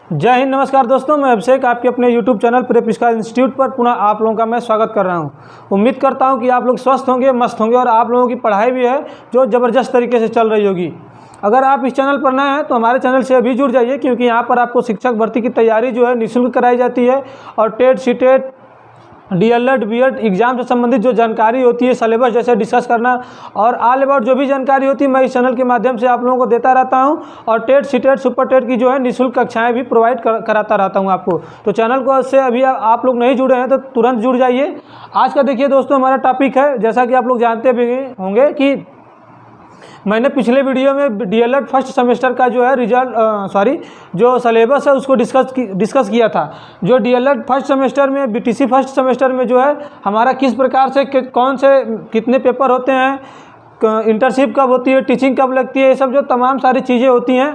जय हिंद, नमस्कार दोस्तों। मैं अभिषेक आपके अपने YouTube channel prep sky institute पर पुनः आप लोगों का मैं स्वागत कर रहा हूं। उम्मीद करता हूं कि आप लोग स्वस्थ होंगे, मस्त होंगे और आप लोगों की पढ़ाई भी है जो ज़बरदस्त तरीके से चल रही होगी। अगर आप इस चैनल पर नए हैं तो हमारे चैनल से अभी जुड़ जाइए, क्योंकि यहाँ पर आपको शिक्षक भर्ती की तैयारी जो है निःशुल्क कराई जाती है। और TET, CTET, DLED, BEd exam से संबंधित जो जानकारी होती है, सिलेबस जैसे डिस्कस करना और ऑल अबाउट जो भी जानकारी होती है, मैं इस चैनल के माध्यम से आप लोगों को देता रहता हूं। और टेट, सीटेट, सुपर टेट की जो है निःशुल्क कक्षाएं भी प्रोवाइड कराता रहता हूं आपको। तो चैनल को से अभी आप लोग नहीं जुड़े हैं तो तुरंत जुड़ जाइए। आज का देखिए दोस्तों, हमारा टॉपिक है, जैसा कि आप लोग जानते भी होंगे कि मैंने पिछले वीडियो में DLED फर्स्ट सेमेस्टर का जो है जो सिलेबस है उसको डिस्कस किया था। जो DLED फर्स्ट सेमेस्टर में, BTC फर्स्ट सेमेस्टर में जो है हमारा किस प्रकार से कौन से कितने पेपर होते हैं, इंटर्नशिप कब होती है, टीचिंग कब लगती है, ये सब जो तमाम सारी चीज़ें होती हैं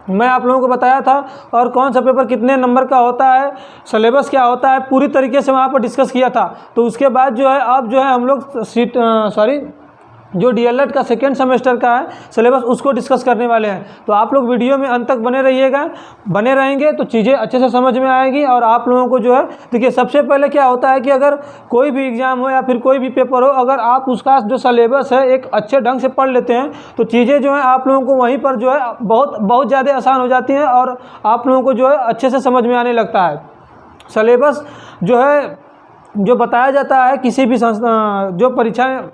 मैं आप लोगों को बताया था। और कौन सा पेपर कितने नंबर का होता है, सिलेबस क्या होता है, पूरी तरीके से वहाँ पर डिस्कस किया था। तो उसके बाद जो है अब जो है हम लोग जो DLED का सेकेंड सेमेस्टर का है सिलेबस उसको डिस्कस करने वाले हैं। तो आप लोग वीडियो में अंत तक बने रहिएगा। बने रहेंगे तो चीज़ें अच्छे से समझ में आएगी। और आप लोगों को जो है देखिए, सबसे पहले क्या होता है कि अगर कोई भी एग्ज़ाम हो या फिर कोई भी पेपर हो, अगर आप उसका जो सिलेबस है एक अच्छे ढंग से पढ़ लेते हैं तो चीज़ें जो है आप लोगों को वहीं पर जो है बहुत ज़्यादा आसान हो जाती हैं और आप लोगों को जो है अच्छे से समझ में आने लगता है। सिलेबस जो है जो बताया जाता है किसी भी संस्था जो परीक्षाएँ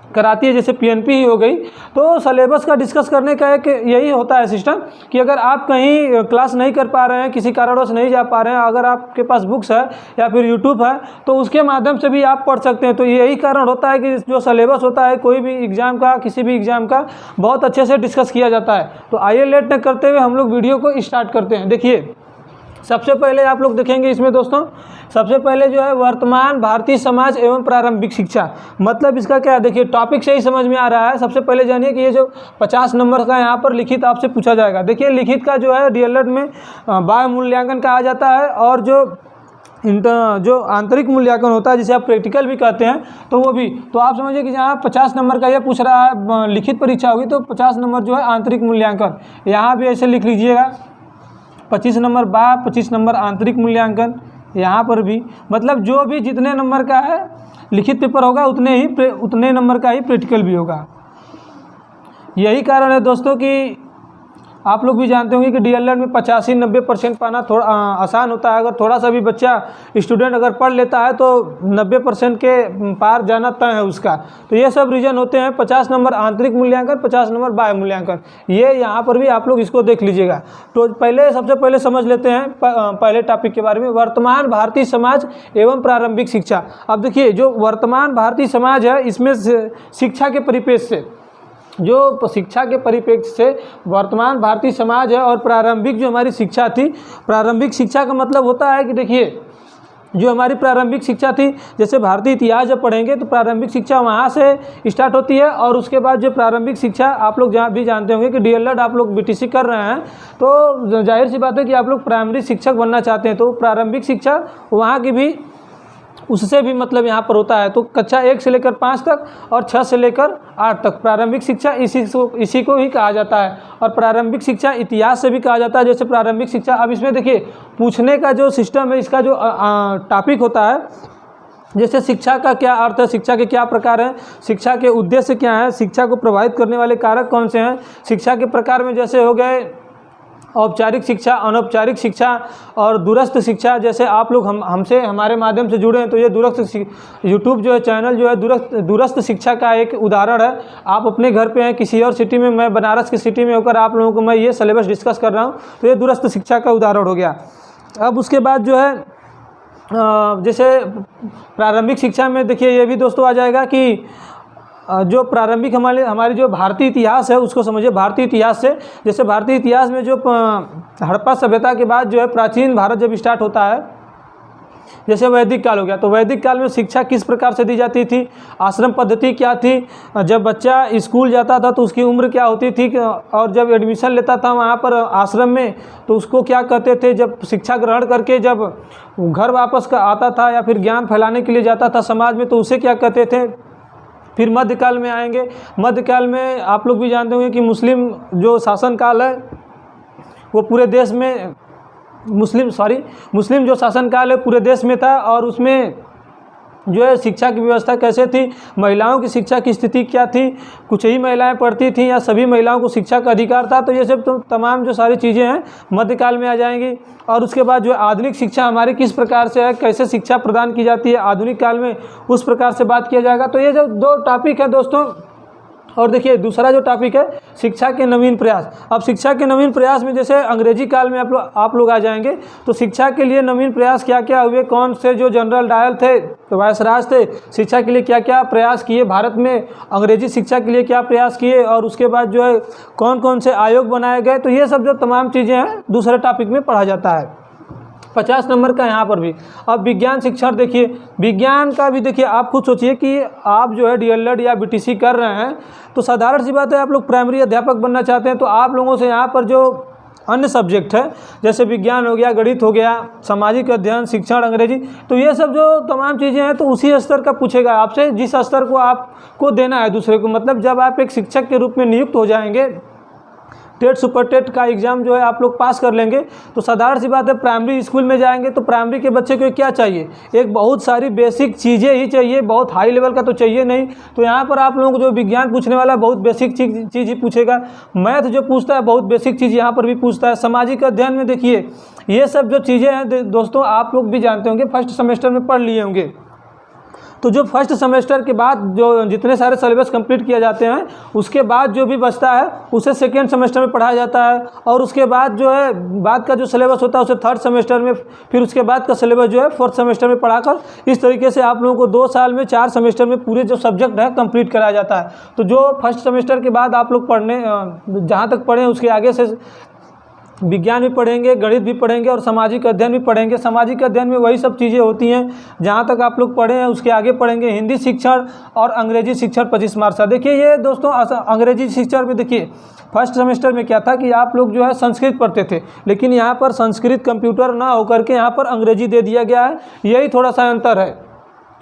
कराती है, जैसे PNP ही हो गई, तो सिलेबस का डिस्कस करने का एक यही होता है सिस्टम कि अगर आप कहीं क्लास नहीं कर पा रहे हैं, किसी कारणवश नहीं जा पा रहे हैं, अगर आपके पास बुक्स है या फिर YouTube है तो उसके माध्यम से भी आप पढ़ सकते हैं। तो यही कारण होता है कि जो सिलेबस होता है कोई भी एग्ज़ाम का, किसी भी एग्ज़ाम का बहुत अच्छे से डिस्कस किया जाता है। तो आइए लेट न करते हुए हम लोग वीडियो को स्टार्ट करते हैं। देखिए, सबसे पहले आप लोग देखेंगे इसमें दोस्तों, सबसे पहले जो है वर्तमान भारतीय समाज एवं प्रारंभिक शिक्षा, मतलब इसका क्या है, देखिए टॉपिक से ही समझ में आ रहा है। सबसे पहले जानिए कि ये जो 50 नंबर का यहाँ पर लिखित आपसे पूछा जाएगा। देखिए, लिखित का जो है DLED में बाह्य मूल्यांकन कहा जाता है और जो आंतरिक मूल्यांकन होता है जिसे आप प्रैक्टिकल भी कहते हैं, तो वो भी। तो आप समझिए कि जहाँ 50 नंबर का ये पूछ रहा है, लिखित परीक्षा होगी तो 50 नंबर जो है आंतरिक मूल्यांकन, यहाँ भी ऐसे लिख लीजिएगा। 25 नंबर 25 नंबर आंतरिक मूल्यांकन, यहाँ पर भी। मतलब जो भी जितने नंबर का है लिखित पेपर होगा उतने नंबर का ही प्रैक्टिकल भी होगा। यही कारण है दोस्तों कि आप लोग भी जानते होंगे कि DLED में 85-90% पाना थोड़ा आसान होता है। अगर थोड़ा सा भी बच्चा स्टूडेंट अगर पढ़ लेता है तो 90% के पार जाना तय है उसका। तो ये सब रीजन होते हैं। 50 नंबर आंतरिक मूल्यांकन, 50 नंबर बाह्य मूल्यांकन, ये यहाँ पर भी आप लोग इसको देख लीजिएगा। तो सबसे पहले समझ लेते हैं पहले टॉपिक के बारे में, वर्तमान भारतीय समाज एवं प्रारंभिक शिक्षा। अब देखिए, जो वर्तमान भारतीय समाज है इसमें शिक्षा के परिपेक्ष से, जो शिक्षा के परिप्रेक्ष्य से वर्तमान भारतीय समाज है और प्रारंभिक जो हमारी शिक्षा थी, प्रारंभिक शिक्षा का मतलब होता है कि देखिए, जो हमारी प्रारंभिक शिक्षा थी, जैसे भारतीय इतिहास जब पढ़ेंगे तो प्रारंभिक शिक्षा वहाँ से स्टार्ट होती है। और उसके बाद जो प्रारंभिक शिक्षा आप लोग जहाँ भी जानते होंगे कि DLED आप लोग BTC कर रहे हैं, तो जाहिर सी बात है कि आप लोग प्राइमरी शिक्षक बनना चाहते हैं, तो प्रारंभिक शिक्षा वहाँ की भी उससे भी मतलब यहाँ पर होता है। तो कक्षा 1 से लेकर 5 तक और 6 से लेकर 8 तक प्रारंभिक शिक्षा इसी को ही कहा जाता है। और प्रारंभिक शिक्षा इतिहास से भी कहा जाता है, जैसे प्रारंभिक शिक्षा। अब इसमें देखिए, पूछने का जो सिस्टम है, इसका जो टॉपिक होता है, जैसे शिक्षा का क्या अर्थ है, शिक्षा के क्या प्रकार हैं, शिक्षा के उद्देश्य क्या हैं, शिक्षा को प्रभावित करने वाले कारक कौन से हैं, शिक्षा के प्रकार में जैसे हो गए औपचारिक शिक्षा, अनौपचारिक शिक्षा और दूरस्थ शिक्षा। जैसे आप लोग हमसे हमारे माध्यम से जुड़े हैं तो ये YouTube जो है चैनल जो है दूरस्थ शिक्षा का एक उदाहरण है। आप अपने घर पे हैं किसी और सिटी में, मैं बनारस की सिटी में होकर आप लोगों को मैं ये सिलेबस डिस्कस कर रहा हूँ, तो ये दूरस्थ शिक्षा का उदाहरण हो गया। अब उसके बाद जो है जैसे प्रारंभिक शिक्षा में देखिए, ये भी दोस्तों आ जाएगा कि जो प्रारंभिक हमारी जो भारतीय इतिहास है उसको समझिए। भारतीय इतिहास से, जैसे भारतीय इतिहास में जो हड़प्पा सभ्यता के बाद जो है प्राचीन भारत जब स्टार्ट होता है, जैसे वैदिक काल हो गया, तो वैदिक काल में शिक्षा किस प्रकार से दी जाती थी, आश्रम पद्धति क्या थी, जब बच्चा स्कूल जाता था तो उसकी उम्र क्या होती थी, और जब एडमिशन लेता था वहाँ पर आश्रम में तो उसको क्या कहते थे, जब शिक्षा ग्रहण करके जब घर वापस आता था या फिर ज्ञान फैलाने के लिए जाता था समाज में तो उसे क्या कहते थे। फिर मध्यकाल में आएंगे। मध्यकाल में आप लोग भी जानते होंगे कि मुस्लिम जो शासन काल है वो पूरे देश में मुस्लिम जो शासनकाल है पूरे देश में था, और उसमें जो है शिक्षा की व्यवस्था कैसे थी, महिलाओं की शिक्षा की स्थिति क्या थी, कुछ ही महिलाएं पढ़ती थीं या सभी महिलाओं को शिक्षा का अधिकार था। तो ये सब तो तमाम जो सारी चीज़ें हैं मध्यकाल में आ जाएंगी। और उसके बाद जो आधुनिक शिक्षा हमारी किस प्रकार से है, कैसे शिक्षा प्रदान की जाती है आधुनिक काल में, उस प्रकार से बात किया जाएगा। तो ये जो 2 टॉपिक है दोस्तों। और देखिए दूसरा जो टॉपिक है शिक्षा के नवीन प्रयास। अब शिक्षा के नवीन प्रयास में जैसे अंग्रेजी काल में आप लोग आ जाएंगे, तो शिक्षा के लिए नवीन प्रयास क्या क्या हुए, कौन से जो जनरल डायल थे, तो वायसराज थे, शिक्षा के लिए क्या क्या प्रयास किए भारत में, अंग्रेजी शिक्षा के लिए क्या प्रयास किए, और उसके बाद जो है कौन कौन से आयोग बनाए गए। तो ये सब जो तमाम चीज़ें हैं दूसरे टॉपिक में पढ़ा जाता है। 50 नंबर का यहाँ पर भी। अब विज्ञान शिक्षण देखिए, विज्ञान का भी देखिए, आप खुद सोचिए कि आप जो है DLED या BTC कर रहे हैं, तो साधारण सी बात है आप लोग प्राइमरी अध्यापक बनना चाहते हैं, तो आप लोगों से यहाँ पर जो अन्य सब्जेक्ट है जैसे विज्ञान हो गया, गणित हो गया, सामाजिक अध्ययन, शिक्षण, अंग्रेजी, तो ये सब जो तमाम चीज़ें हैं तो उसी स्तर का पूछेगा आपसे जिस स्तर को आपको देना है दूसरे को। मतलब जब आप एक शिक्षक के रूप में नियुक्त हो जाएंगे, टेट सुपर टेट का एग्ज़ाम जो है आप लोग पास कर लेंगे, तो साधारण सी बात है प्राइमरी स्कूल में जाएंगे तो प्राइमरी के बच्चे को क्या चाहिए, एक बहुत सारी बेसिक चीज़ें ही चाहिए, बहुत हाई लेवल का तो चाहिए नहीं। तो यहाँ पर आप लोगों को जो विज्ञान पूछने वाला है बहुत बेसिक चीज़ ही पूछेगा। मैथ जो पूछता है बहुत बेसिक चीज़ यहाँ पर भी पूछता है। सामाजिक अध्ययन में देखिए ये सब जो चीज़ें हैं दोस्तों आप लोग भी जानते होंगे, फर्स्ट सेमेस्टर में पढ़ लिए होंगे। तो जो फर्स्ट सेमेस्टर के बाद जो जितने सारे सिलेबस कंप्लीट किए जाते हैं उसके बाद जो भी बचता है उसे सेकेंड सेमेस्टर में पढ़ाया जाता है, और उसके बाद जो है बाद का जो सिलेबस होता है उसे थर्ड सेमेस्टर में, फिर उसके बाद का सिलेबस जो है फोर्थ सेमेस्टर में पढ़ाकर इस तरीके से आप लोगों को 2 साल में 4 सेमेस्टर में पूरे जो सब्जेक्ट है कंप्लीट कराया जाता है। तो जो फर्स्ट सेमेस्टर के बाद आप लोग पढ़ने जहाँ तक पढ़ें उसके आगे से विज्ञान भी पढ़ेंगे, गणित भी पढ़ेंगे और सामाजिक अध्ययन भी पढ़ेंगे। सामाजिक अध्ययन में वही सब चीज़ें होती हैं जहाँ तक आप लोग पढ़े हैं उसके आगे पढ़ेंगे। हिंदी शिक्षण और अंग्रेजी शिक्षण 25 मार्क्स का। देखिए ये दोस्तों अंग्रेजी शिक्षण में देखिए फर्स्ट सेमेस्टर में क्या था कि आप लोग जो है संस्कृत पढ़ते थे, लेकिन यहाँ पर संस्कृत कंप्यूटर ना होकर के यहाँ पर अंग्रेजी दे दिया गया है, यही थोड़ा सा अंतर है।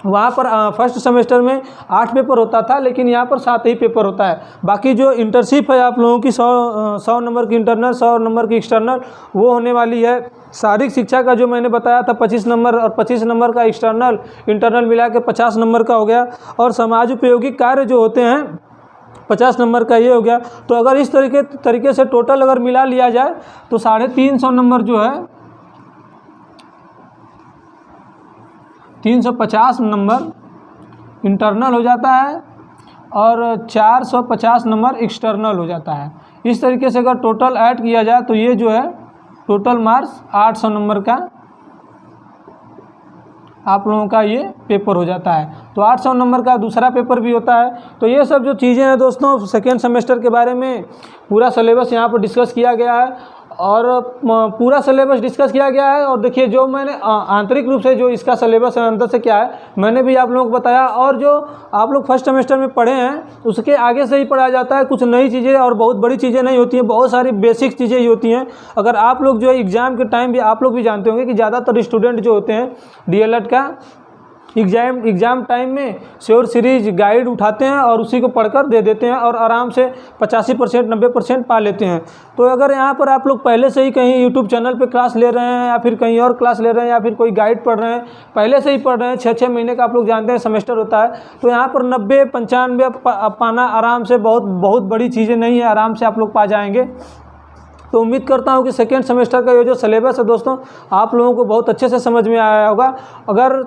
वहाँ पर फर्स्ट सेमेस्टर में 8 पेपर होता था, लेकिन यहाँ पर 7 ही पेपर होता है। बाकी जो इंटर्नशिप है आप लोगों की 100 नंबर की इंटरनल, 100 नंबर की एक्सटर्नल वो होने वाली है। शारीरिक शिक्षा का जो मैंने बताया था 25 नंबर और 25 नंबर का एक्सटर्नल इंटरनल मिला के 50 नंबर का हो गया। और समाज उपयोगी कार्य जो होते हैं 50 नंबर का ये हो गया। तो अगर इस तरीके से टोटल अगर मिला लिया जाए तो 350 नंबर जो है 350 नंबर इंटरनल हो जाता है और 450 नंबर एक्सटर्नल हो जाता है। इस तरीके से अगर टोटल ऐड किया जाए तो ये जो है टोटल मार्क्स 800 नंबर का आप लोगों का ये पेपर हो जाता है। तो 800 नंबर का दूसरा पेपर भी होता है। तो ये सब जो चीज़ें हैं दोस्तों सेकेंड सेमेस्टर के बारे में पूरा सिलेबस यहाँ पर डिस्कस किया गया है और पूरा सिलेबस डिस्कस किया गया है। और देखिए जो मैंने आंतरिक रूप से जो इसका सिलेबस है अंदर से क्या है मैंने भी आप लोगों को बताया, और जो आप लोग फर्स्ट सेमेस्टर में पढ़े हैं उसके आगे से ही पढ़ाया जाता है। कुछ नई चीज़ें और बहुत बड़ी चीज़ें नहीं होती हैं, बहुत सारी बेसिक चीज़ें ही होती हैं। अगर आप लोग जो है एग्ज़ाम के टाइम भी आप लोग भी जानते होंगे कि ज़्यादातर स्टूडेंट जो होते हैं DLED का एग्ज़ाम टाइम में श्योर सीरीज गाइड उठाते हैं और उसी को पढ़कर दे देते हैं और आराम से 85% 90% पा लेते हैं। तो अगर यहाँ पर आप लोग पहले से ही कहीं YouTube चैनल पे क्लास ले रहे हैं या फिर कहीं और क्लास ले रहे हैं या फिर कोई गाइड पढ़ रहे हैं, पहले से ही पढ़ रहे हैं, 6-6 महीने का आप लोग जानते हैं सेमेस्टर होता है, तो यहाँ पर 90-95 पाना आराम से बहुत बड़ी चीज़ें नहीं है, आराम से आप लोग पा जाएंगे। तो उम्मीद करता हूँ कि सेकेंड सेमेस्टर का ये जो सिलेबस है दोस्तों आप लोगों को बहुत अच्छे से समझ में आया होगा। अगर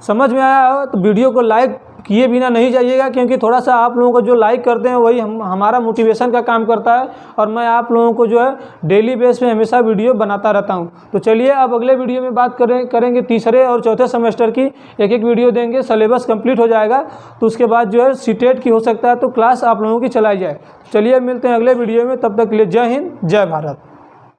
समझ में आया हो तो वीडियो को लाइक किए बिना नहीं जाइएगा, क्योंकि थोड़ा सा आप लोगों को जो लाइक करते हैं वही हमारा मोटिवेशन का काम करता है और मैं आप लोगों को जो है डेली बेस पे हमेशा वीडियो बनाता रहता हूं। तो चलिए अब अगले वीडियो में बात करेंगे तीसरे और चौथे सेमेस्टर की, एक वीडियो देंगे, सिलेबस कंप्लीट हो जाएगा तो उसके बाद जो है सीटेट की हो सकता है तो क्लास आप लोगों की चलाई जाए। चलिए मिलते हैं अगले वीडियो में, तब तक के लिए जय हिंद जय भारत।